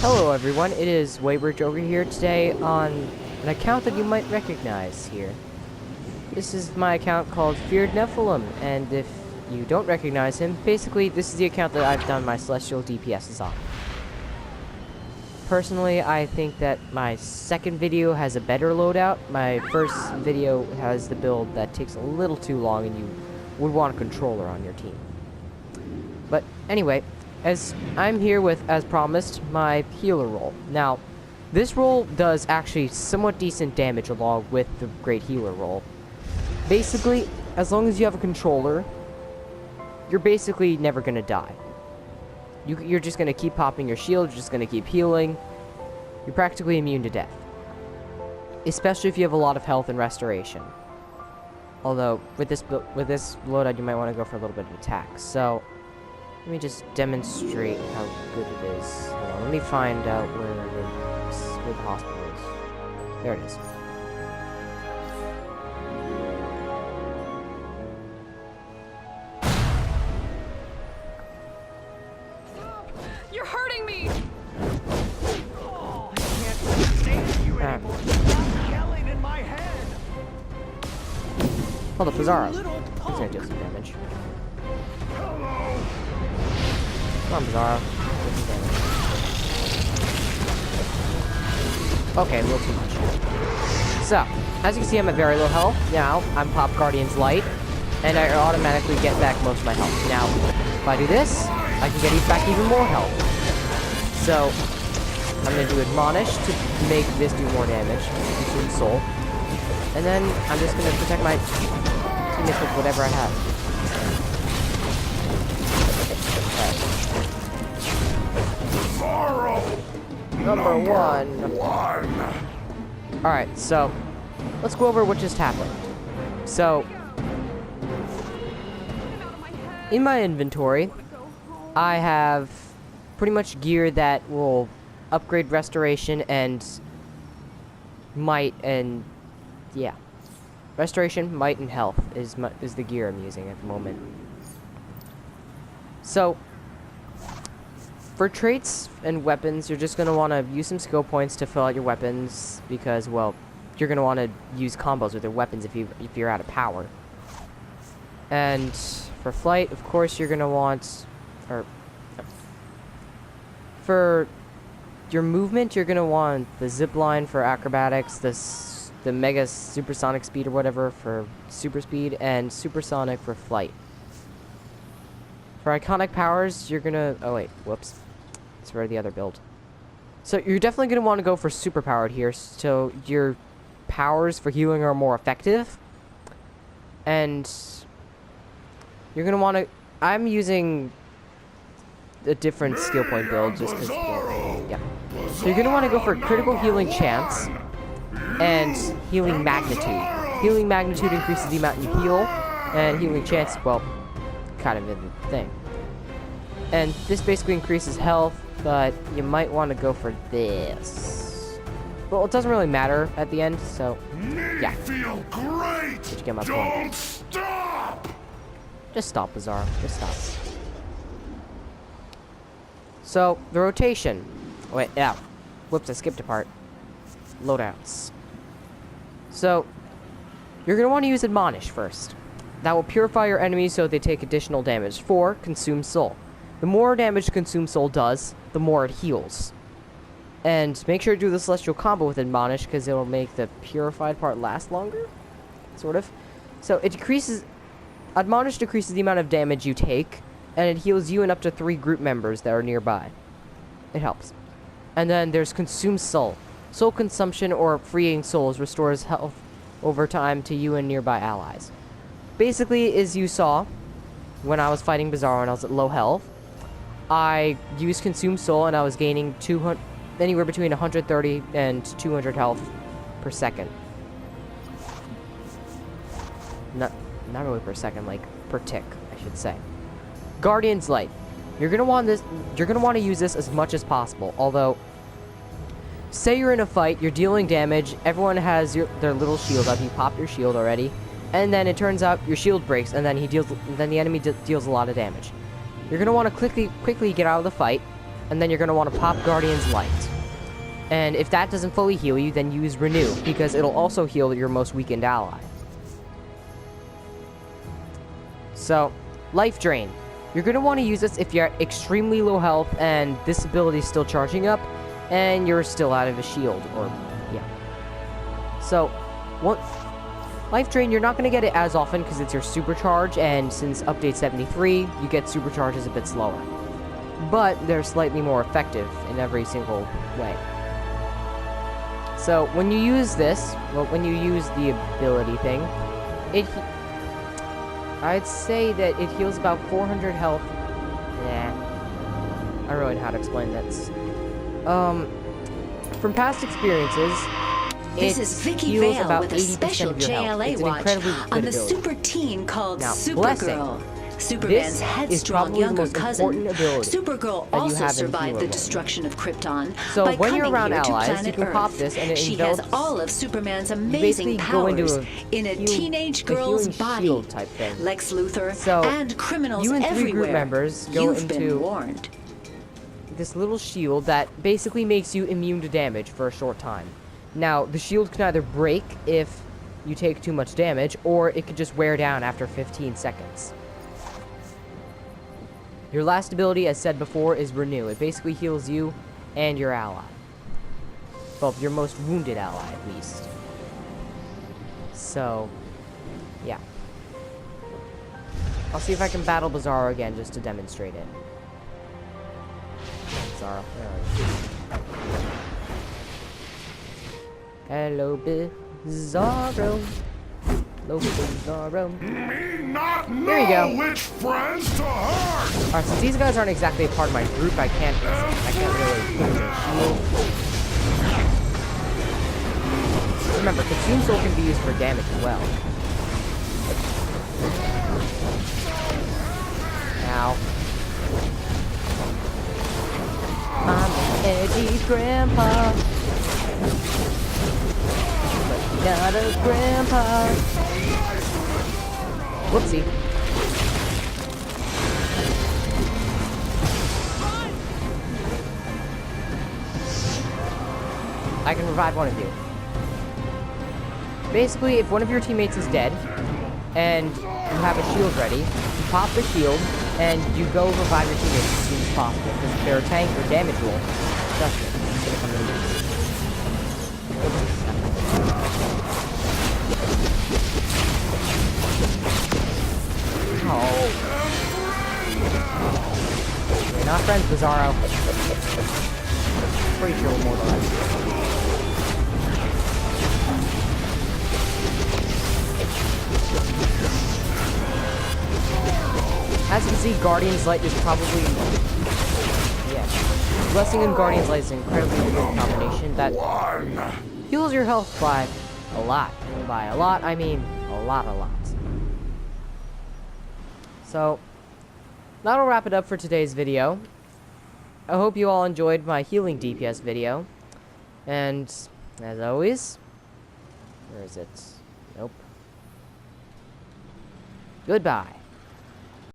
Hello everyone, it is Wayward Joker here today on an account that you might recognize here. This is my account called Feared Nephilim, and if you don't recognize him, basically this is the account that I've done my Celestial DPSs on. Personally, I think that my second video has a better loadout. My first video has the build that takes a little too long and you would want a controller on your team. But anyway, as I'm here with, as promised, my healer role. Now, this role does actually somewhat decent damage along with the great healer role. Basically, as long as you have a controller, you're basically never going to die. You're just going to keep popping your shield, you're just going to keep healing. You're practically immune to death. Especially if you have a lot of health and restoration. Although, with this loadout, you might want to go for a little bit of attack. So, let me just demonstrate how good it is. Hold on, let me find out where the hospital is. There it is. You're hurting me! Oh, I can't stand you anymore. Stop yelling in my head. Oh, the Pizarro. He's gonna deal some damage. Come on, Pizarro. Do some damage. Okay, a little too much. So, as you can see, I'm at very low health. Now, I'm Pop Guardian's Light, and I automatically get back most of my health. Now, if I do this, I can get back even more health. So, I'm going to do Admonish to make this do more damage. Consume Soul. And then, I'm just going to protect my teammates with whatever I have. Number one. Alright, so, let's go over what just happened. So, in my inventory, I have pretty much gear that will upgrade restoration and might, and yeah. Restoration, might, and health is the gear I'm using at the moment. So, for traits and weapons, you're just going to want to use some skill points to fill out your weapons because, well, you're going to want to use combos with your weapons if you're out of power. And for flight, of course, you're going to want, for your movement, you're going to want the zip line for acrobatics, the mega supersonic speed or whatever for super speed, and supersonic for flight. For iconic powers, you're going to, oh wait, whoops. It's for the other build. So you're definitely going to want to go for superpowered here, so your powers for healing are more effective. And you're going to want to, I'm using a different skill point build just because, yeah. So you're going to want to go for critical healing chance and healing magnitude. Healing magnitude increases the amount you heal, and healing chance, well, kind of in the thing. And this basically increases health, but you might want to go for this. Well, it doesn't really matter at the end, so yeah. Feel great. Did you get my Don't point? stop. Just stop, Bizarre. Just stop. So the rotation. Wait, yeah. Whoops, I skipped a part. Loadouts. So you're gonna want to use Admonish first. That will purify your enemies so they take additional damage. 4, Consume Soul. The more damage Consume Soul does, the more it heals. And make sure to do the Celestial combo with Admonish, because it'll make the purified part last longer? Sort of. So it decreases... Admonish decreases the amount of damage you take, and it heals you and up to 3 group members that are nearby. It helps. And then there's Consume Soul. Soul consumption or freeing souls restores health over time to you and nearby allies. Basically, as you saw, when I was fighting Bizarro and I was at low health, I used Consume Soul and I was gaining anywhere between 130 and 200 health per second. Not really per second, like per tick, I should say. Guardian's Light. You're gonna want to use this as much as possible. Although, say you're in a fight, you're dealing damage, everyone has their little shield up. You pop your shield already. And then it turns out your shield breaks, and then the enemy deals a lot of damage. You're gonna want to quickly get out of the fight, and then you're going to want to pop Guardian's Light. And if that doesn't fully heal you, then use Renew, because it'll also heal your most weakened ally. So, Life Drain. You're going to want to use this if you're at extremely low health and this ability is still charging up, and you're still out of a shield, or, yeah. So, Life Drain, you're not going to get it as often because it's your supercharge, and since update 73, you get supercharges a bit slower. But they're slightly more effective in every single way. So, when you use this, well, when you use the ability thing, I'd say that it heals about 400 health. Nah. I don't really know how to explain this. From past experiences, this is Vicky heals Vale about with a 80% special of your health. JLA It's an watch incredibly good on the ability. super teen called Now, Supergirl. Superman's is headstrong probably the younger most cousin. important ability Supergirl that you also have in survived Hero the mode. destruction of Krypton So by when you're coming around here to allies, planet you can Earth. pop this and it she envelops. has all of Superman's You amazing basically go into powers in a teenage girl's healing body. shield type thing. Lex Luthor So, and criminals you and 3 everywhere. group members go You've into been warned. this little shield that basically makes you immune to damage for a short time. Now, the shield can either break if you take too much damage, or it could just wear down after 15 seconds. Your last ability, as said before, is Renew. It basically heals you and your ally. Well, your most wounded ally, at least. So, yeah. I'll see if I can battle Bizarro again just to demonstrate it. Bizarro, where are you? Hello, Bizarro. Hello, Bizarro. Me not There you go. know which friends to hurt. Alright, since these guys aren't exactly a part of my group, I can't really put them in shield. Remember, Consume Soul can be used for damage as well. Ow. I'm Eddie's grandpa. But not a grandpa. Whoopsie. I can revive one of you. Basically, if one of your teammates is dead, and you have a shield ready, you pop the shield, and you go revive your teammates as soon as possible, because if they're a tank or damage roll, trust me, it's gonna come in. Oh. We're not friends, Bizarro. Pretty sure we're more than that. As you can see, Guardian's Light is probably... Yeah. Blessing and Guardian's Light is an incredibly good combination that heals your health by a lot. And by a lot, I mean a lot. So, that'll wrap it up for today's video. I hope you all enjoyed my healing DPS video. And, as always... Where is it? Nope. Goodbye.